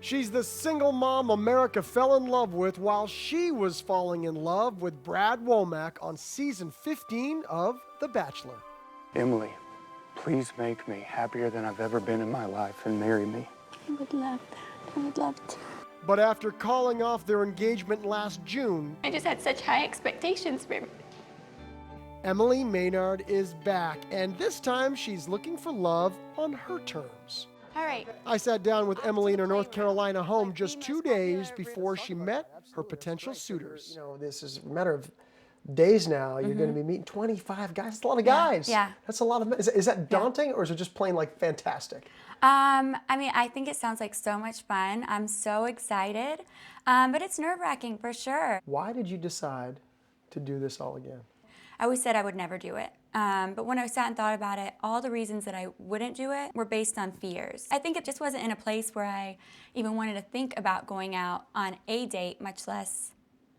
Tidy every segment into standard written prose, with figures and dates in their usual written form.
She's the single mom America fell in love with while she was falling in love with Brad Womack on season 15 of The Bachelor. Emily, please make me happier than I've ever been in my life and marry me. I would love that. I would love to. But after calling off their engagement last June, I just had such high expectations for him. Emily Maynard is back, and this time she's looking for love on her terms. All right. I sat down with Emily in her North Carolina home just 2 days before she met her potential suitors. You know, this is a matter of days now. You're going to be meeting 25 guys. That's a lot of guys. Yeah. That's a lot of men. Is that daunting, or is it just plain like fantastic? I mean, I think it sounds like so much fun. I'm so excited, but it's nerve-wracking for sure. Why did you decide to do this all again? I always said I would never do it, but when I sat and thought about it, all the reasons that I wouldn't do it were based on fears. I think it just wasn't in a place where I even wanted to think about going out on a date, much less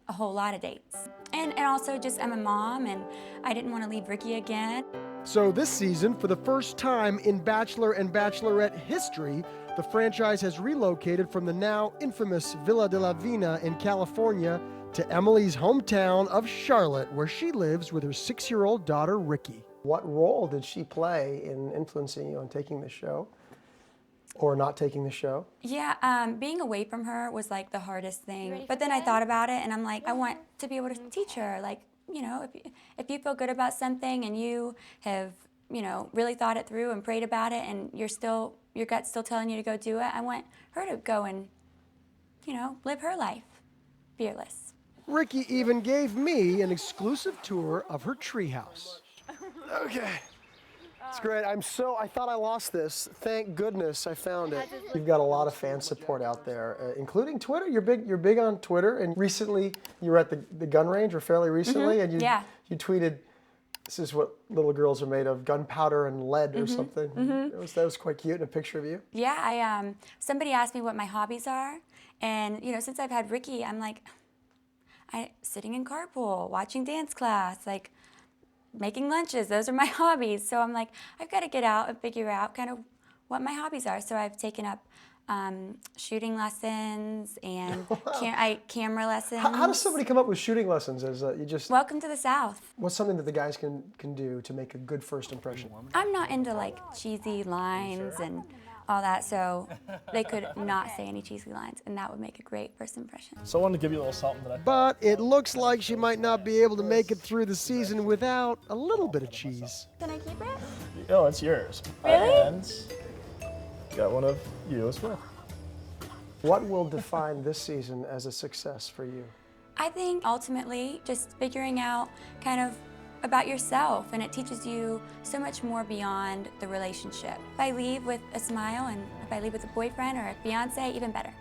a whole lot of dates. And also just I'm a mom, and I didn't want to leave Ricky again. So this season, for the first time in Bachelor and Bachelorette history, the franchise has relocated from the now infamous Villa de la Vina in California to Emily's hometown of Charlotte, where she lives with her 6-year-old daughter, Ricky. What role did she play in influencing you on taking the show or not taking the show? Yeah, being away from her was like the hardest thing. But then I thought about it, and I'm like, I want to be able to teach her. Like, you know, if you feel good about something and you have, you know, really thought it through and prayed about it, and your gut's still telling you to go do it, I want her to go and, you know, live her life fearless. Ricky even gave me an exclusive tour of her treehouse. Okay. It's great. I thought I lost this. Thank goodness I found it. You've got a lot of fan support out there, including Twitter. You're big on Twitter, and recently you were at the gun range, or fairly recently, and you tweeted, "This is what little girls are made of, gunpowder and lead," or something. That was quite cute, and a picture of you. Yeah, somebody asked me what my hobbies are, and you know, since I've had Ricky, I'm like, sitting in carpool, watching dance class, like making lunches. Those are my hobbies. So I'm like, I've got to get out and figure out kind of what my hobbies are. So I've taken up shooting lessons and camera lessons. How does somebody come up with shooting lessons? You just welcome to the South. What's something that the guys can do to make a good first impression? I'm not into like cheesy lines and all that, so they could not say any cheesy lines, and that would make a great first impression. So I wanted to give you a little something that But it looks like she might not be able to make it through the season without a little bit of cheese. Can I keep it? Oh, it's yours. Really? And got one of you as well. What will define this season as a success for you? I think ultimately just figuring out kind of about yourself, and it teaches you so much more beyond the relationship. If I leave with a smile, and if I leave with a boyfriend or a fiance, even better.